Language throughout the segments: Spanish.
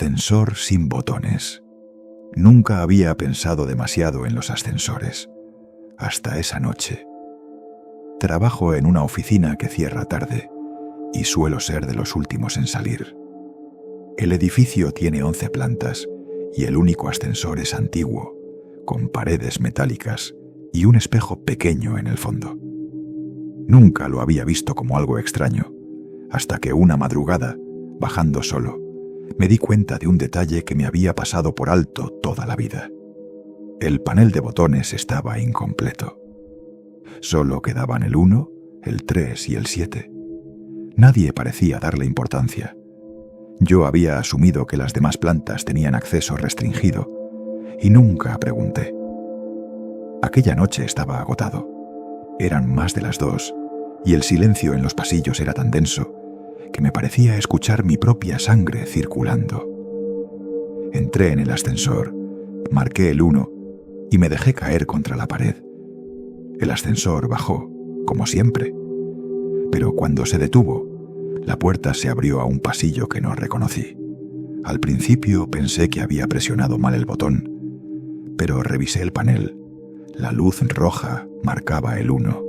Ascensor sin botones. Nunca había pensado demasiado en los ascensores, hasta esa noche. Trabajo en una oficina que cierra tarde y suelo ser de los últimos en salir. El edificio tiene 11 plantas y el único ascensor es antiguo, con paredes metálicas y un espejo pequeño en el fondo. Nunca lo había visto como algo extraño, hasta que una madrugada, bajando solo, me di cuenta de un detalle que me había pasado por alto toda la vida. El panel de botones estaba incompleto. Solo quedaban el 1, el 3 y el 7. Nadie parecía darle importancia. Yo había asumido que las demás plantas tenían acceso restringido y nunca pregunté. Aquella noche estaba agotado. Eran más de las 2 y el silencio en los pasillos era tan denso que me parecía escuchar mi propia sangre circulando. Entré en el ascensor, marqué el 1 y me dejé caer contra la pared. El ascensor bajó, como siempre, pero cuando se detuvo, la puerta se abrió a un pasillo que no reconocí. Al principio pensé que había presionado mal el botón, pero revisé el panel. La luz roja marcaba el 1.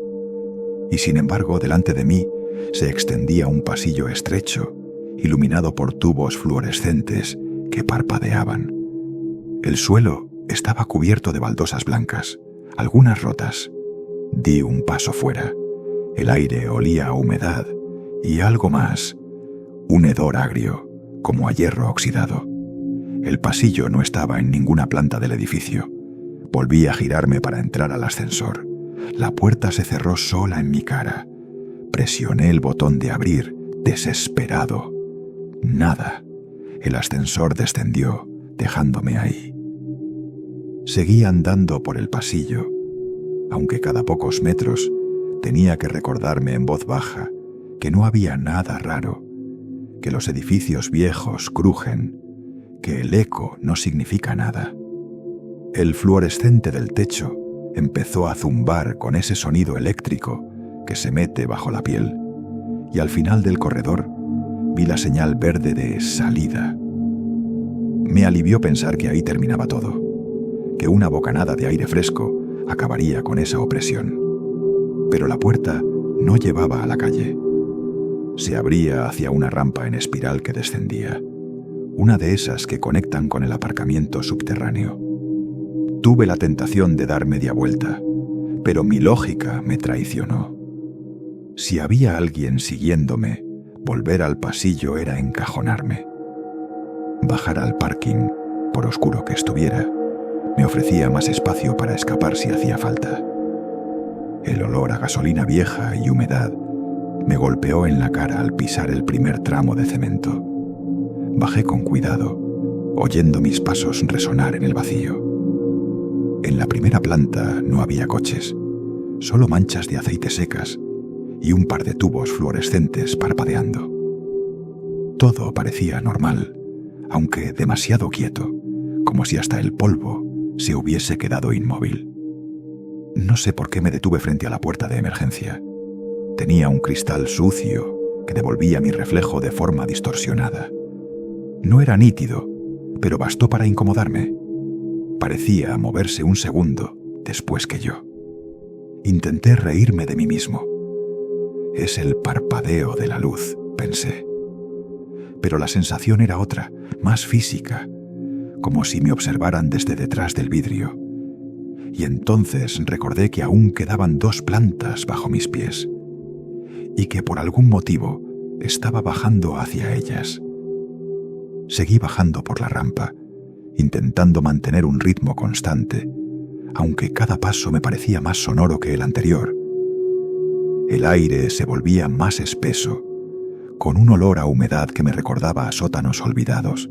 Y sin embargo, delante de mí se extendía un pasillo estrecho, iluminado por tubos fluorescentes que parpadeaban. El suelo estaba cubierto de baldosas blancas, algunas rotas. Di un paso fuera. El aire olía a humedad y algo más, un hedor agrio, como a hierro oxidado. El pasillo no estaba en ninguna planta del edificio. Volví a girarme para entrar al ascensor. La puerta se cerró sola en mi cara. Presioné el botón de abrir, desesperado. Nada. El ascensor descendió, dejándome ahí. Seguí andando por el pasillo, aunque cada pocos metros tenía que recordarme en voz baja que no había nada raro, que los edificios viejos crujen, que el eco no significa nada. El fluorescente del techo empezó a zumbar con ese sonido eléctrico que se mete bajo la piel, y al final del corredor vi la señal verde de salida. Me alivió pensar que ahí terminaba todo, que una bocanada de aire fresco acabaría con esa opresión. Pero la puerta no llevaba a la calle. Se abría hacia una rampa en espiral que descendía, una de esas que conectan con el aparcamiento subterráneo. Tuve la tentación de dar media vuelta, pero mi lógica me traicionó. Si había alguien siguiéndome, volver al pasillo era encajonarme. Bajar al parking, por oscuro que estuviera, me ofrecía más espacio para escapar si hacía falta. El olor a gasolina vieja y humedad me golpeó en la cara al pisar el primer tramo de cemento. Bajé con cuidado, oyendo mis pasos resonar en el vacío. En la primera planta no había coches, solo manchas de aceite secas y un par de tubos fluorescentes parpadeando. Todo parecía normal, aunque demasiado quieto, como si hasta el polvo se hubiese quedado inmóvil. No sé por qué me detuve frente a la puerta de emergencia. Tenía un cristal sucio que devolvía mi reflejo de forma distorsionada. No era nítido, pero bastó para incomodarme. Parecía moverse un segundo después que yo. Intenté reírme de mí mismo. Es el parpadeo de la luz, pensé. Pero la sensación era otra, más física, como si me observaran desde detrás del vidrio. Y entonces recordé que aún quedaban 2 plantas bajo mis pies, y que por algún motivo estaba bajando hacia ellas. Seguí bajando por la rampa, intentando mantener un ritmo constante, aunque cada paso me parecía más sonoro que el anterior. El aire se volvía más espeso, con un olor a humedad que me recordaba a sótanos olvidados,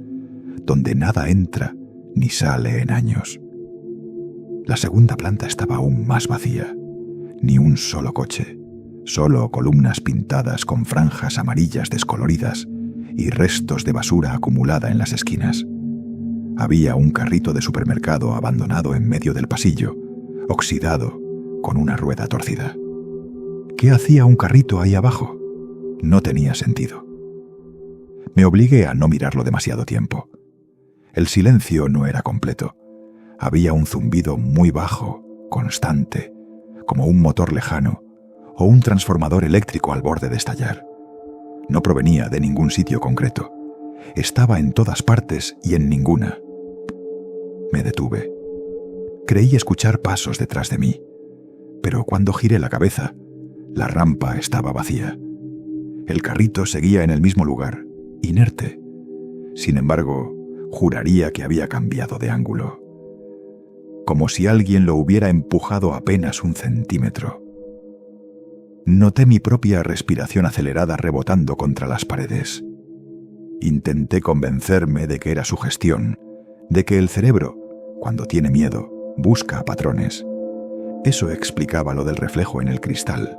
donde nada entra ni sale en años. La segunda planta estaba aún más vacía, ni un solo coche, solo columnas pintadas con franjas amarillas descoloridas y restos de basura acumulada en las esquinas. Había un carrito de supermercado abandonado en medio del pasillo, oxidado, con una rueda torcida. ¿Qué hacía un carrito ahí abajo? No tenía sentido. Me obligué a no mirarlo demasiado tiempo. El silencio no era completo. Había un zumbido muy bajo, constante, como un motor lejano o un transformador eléctrico al borde de estallar. No provenía de ningún sitio concreto. Estaba en todas partes y en ninguna. Me detuve. Creí escuchar pasos detrás de mí, pero cuando giré la cabeza, la rampa estaba vacía. El carrito seguía en el mismo lugar, inerte. Sin embargo, juraría que había cambiado de ángulo, como si alguien lo hubiera empujado apenas 1 centímetro. Noté mi propia respiración acelerada rebotando contra las paredes. Intenté convencerme de que era sugestión, de que el cerebro, cuando tiene miedo, busca patrones. Eso explicaba lo del reflejo en el cristal,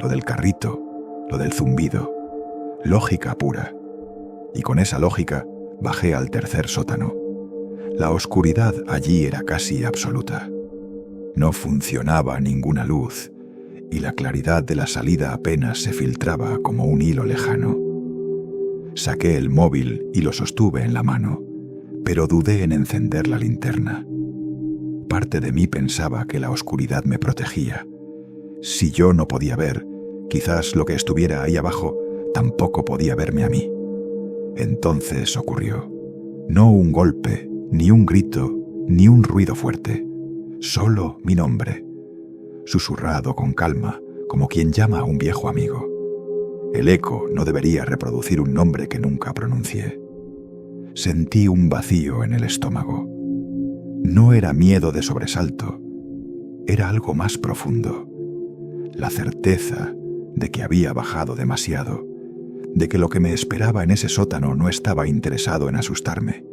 lo del carrito, lo del zumbido. Lógica pura. Y con esa lógica bajé al 3er sótano. La oscuridad allí era casi absoluta. No funcionaba ninguna luz, y la claridad de la salida apenas se filtraba como un hilo lejano. Saqué el móvil y lo sostuve en la mano, pero dudé en encender la linterna. Parte de mí pensaba que la oscuridad me protegía. Si yo no podía ver, quizás lo que estuviera ahí abajo tampoco podía verme a mí. Entonces ocurrió. No un golpe, ni un grito, ni un ruido fuerte. Solo mi nombre, susurrado con calma, como quien llama a un viejo amigo. El eco no debería reproducir un nombre que nunca pronuncié. Sentí un vacío en el estómago. No era miedo de sobresalto, era algo más profundo. La certeza de que había bajado demasiado, de que lo que me esperaba en ese sótano no estaba interesado en asustarme,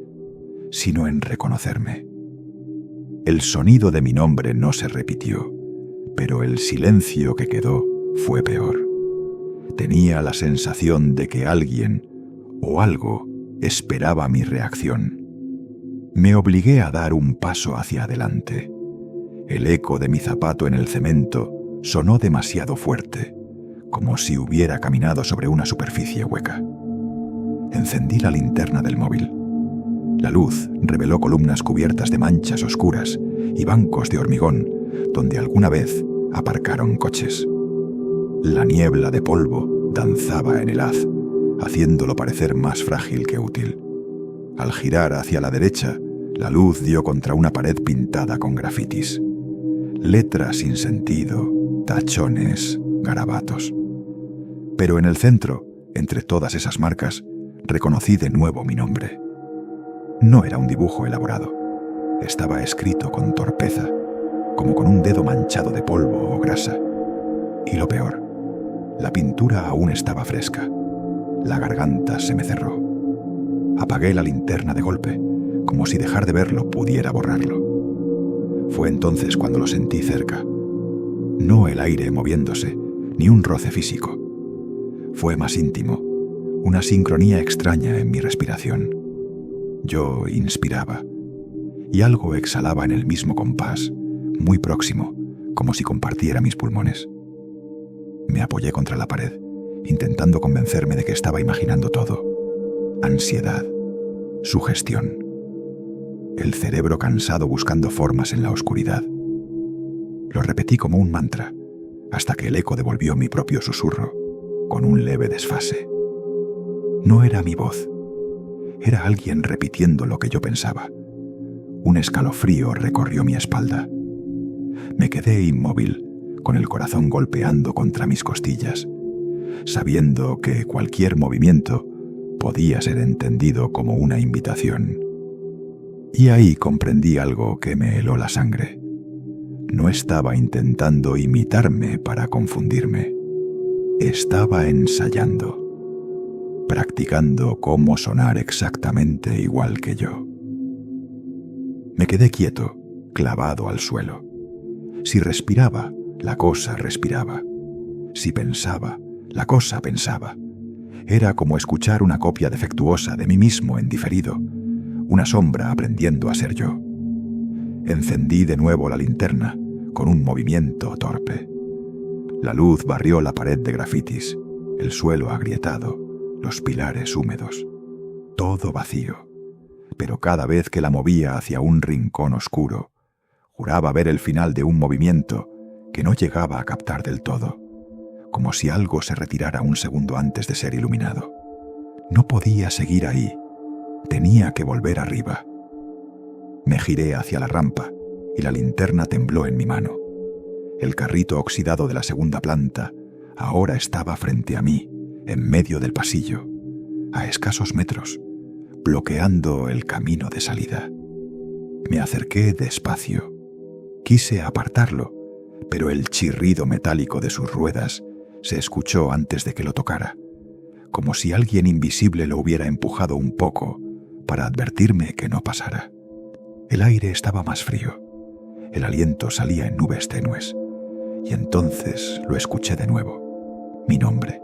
sino en reconocerme. El sonido de mi nombre no se repitió, pero el silencio que quedó fue peor. Tenía la sensación de que alguien o algo esperaba mi reacción. Me obligué a dar un paso hacia adelante. El eco de mi zapato en el cemento sonó demasiado fuerte, como si hubiera caminado sobre una superficie hueca. Encendí la linterna del móvil. La luz reveló columnas cubiertas de manchas oscuras y bancos de hormigón donde alguna vez aparcaron coches. La niebla de polvo danzaba en el haz, haciéndolo parecer más frágil que útil. Al girar hacia la derecha, la luz dio contra una pared pintada con grafitis. Letras sin sentido, tachones, garabatos. Pero en el centro, entre todas esas marcas, reconocí de nuevo mi nombre. No era un dibujo elaborado. Estaba escrito con torpeza, como con un dedo manchado de polvo o grasa. Y lo peor, la pintura aún estaba fresca. La garganta se me cerró. Apagué la linterna de golpe, como si dejar de verlo pudiera borrarlo. Fue entonces cuando lo sentí cerca. No el aire moviéndose, ni un roce físico. Fue más íntimo, una sincronía extraña en mi respiración. Yo inspiraba, y algo exhalaba en el mismo compás, muy próximo, como si compartiera mis pulmones. Me apoyé contra la pared, intentando convencerme de que estaba imaginando todo. Ansiedad, sugestión. El cerebro cansado buscando formas en la oscuridad. Lo repetí como un mantra, hasta que el eco devolvió mi propio susurro, con un leve desfase. No era mi voz, era alguien repitiendo lo que yo pensaba. Un escalofrío recorrió mi espalda. Me quedé inmóvil, con el corazón golpeando contra mis costillas, sabiendo que cualquier movimiento podía ser entendido como una invitación. Y ahí comprendí algo que me heló la sangre. No estaba intentando imitarme para confundirme. Estaba ensayando, practicando cómo sonar exactamente igual que yo. Me quedé quieto, clavado al suelo. Si respiraba, la cosa respiraba. Si pensaba, la cosa pensaba. Era como escuchar una copia defectuosa de mí mismo en diferido, una sombra aprendiendo a ser yo. Encendí de nuevo la linterna, con un movimiento torpe. La luz barrió la pared de grafitis, el suelo agrietado, los pilares húmedos. Todo vacío. pero cada vez que la movía hacia un rincón oscuro, juraba ver el final de un movimiento que no llegaba a captar del todo, como si algo se retirara un segundo antes de ser iluminado. No podía seguir ahí, tenía que volver arriba. Me giré hacia la rampa y la linterna tembló en mi mano. El carrito oxidado de la segunda planta ahora estaba frente a mí, en medio del pasillo, a escasos metros, bloqueando el camino de salida. Me acerqué despacio. Quise apartarlo, pero el chirrido metálico de sus ruedas se escuchó antes de que lo tocara, como si alguien invisible lo hubiera empujado un poco para advertirme que no pasara. El aire estaba más frío. El aliento salía en nubes tenues. Y entonces lo escuché de nuevo. Mi nombre.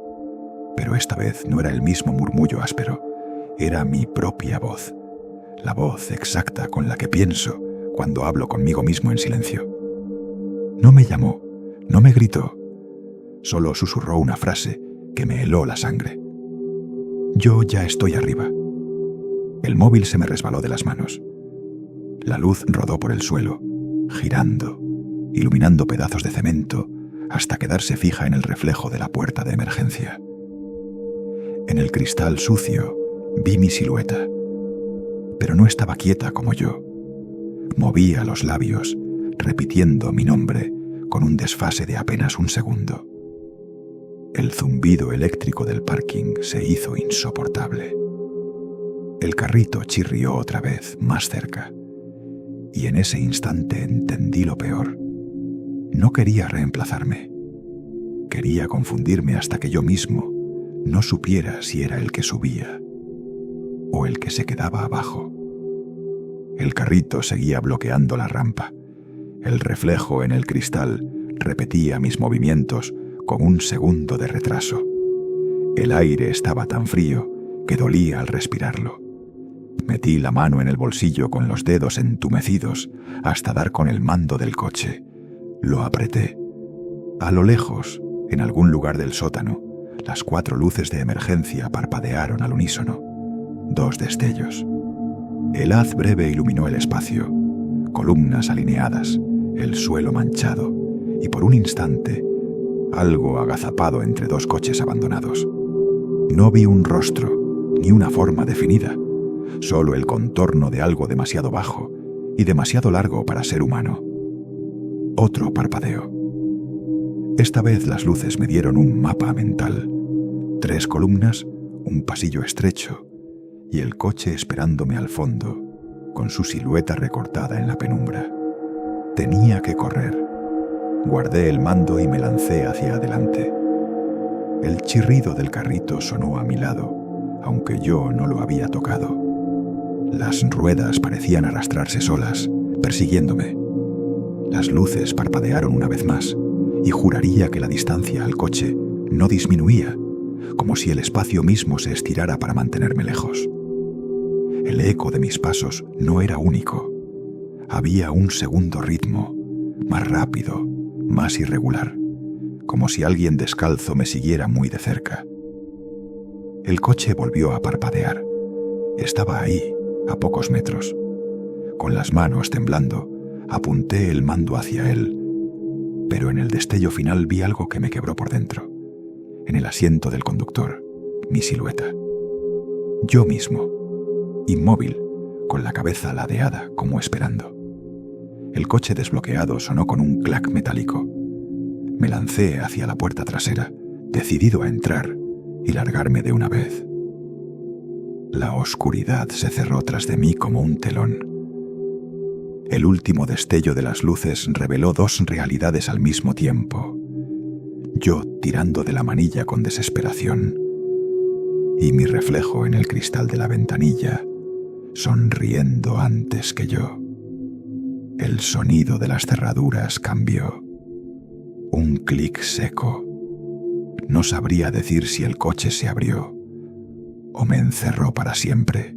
Pero esta vez no era el mismo murmullo áspero. Era mi propia voz. La voz exacta con la que pienso cuando hablo conmigo mismo en silencio. No me llamó, no me gritó. Solo susurró una frase que me heló la sangre. Yo ya estoy arriba. El móvil se me resbaló de las manos. La luz rodó por el suelo, girando, iluminando pedazos de cemento hasta quedarse fija en el reflejo de la puerta de emergencia. En el cristal sucio vi mi silueta, pero no estaba quieta como yo. Movía los labios, repitiendo mi nombre con un desfase de apenas un segundo. El zumbido eléctrico del parking se hizo insoportable. El carrito chirrió otra vez, más cerca, y en ese instante entendí lo peor. No quería reemplazarme. Quería confundirme hasta que yo mismo no supiera si era el que subía o el que se quedaba abajo. El carrito seguía bloqueando la rampa. El reflejo en el cristal repetía mis movimientos con un segundo de retraso. El aire estaba tan frío que dolía al respirarlo. Metí la mano en el bolsillo con los dedos entumecidos hasta dar con el mando del coche. Lo apreté. A lo lejos, en algún lugar del sótano, las 4 luces de emergencia parpadearon al unísono. 2 destellos. El haz breve iluminó el espacio, columnas alineadas, el suelo manchado, y por un instante, algo agazapado entre 2 coches abandonados. No vi un rostro, ni una forma definida, solo el contorno de algo demasiado bajo y demasiado largo para ser humano. Otro parpadeo. Esta vez las luces me dieron un mapa mental. 3 columnas, un pasillo estrecho y el coche esperándome al fondo, con su silueta recortada en la penumbra. Tenía que correr. Guardé el mando y me lancé hacia adelante. El chirrido del carrito sonó a mi lado, aunque yo no lo había tocado. Las ruedas parecían arrastrarse solas, persiguiéndome. Las luces parpadearon una vez más, y juraría que la distancia al coche no disminuía, como si el espacio mismo se estirara para mantenerme lejos. El eco de mis pasos no era único. Había un segundo ritmo, más rápido, más irregular, como si alguien descalzo me siguiera muy de cerca. El coche volvió a parpadear. Estaba ahí, a pocos metros. Con las manos temblando, apunté el mando hacia él, pero en el destello final vi algo que me quebró por dentro. En el asiento del conductor, mi silueta. Yo mismo, inmóvil, con la cabeza ladeada como esperando. El coche desbloqueado sonó con un clac metálico. Me lancé hacia la puerta trasera, decidido a entrar y largarme de una vez. La oscuridad se cerró tras de mí como un telón. El último destello de las luces reveló 2 realidades al mismo tiempo. Yo tirando de la manilla con desesperación y mi reflejo en el cristal de la ventanilla, sonriendo antes que yo. El sonido de las cerraduras cambió. Un clic seco. No sabría decir si el coche se abrió o me encerró para siempre.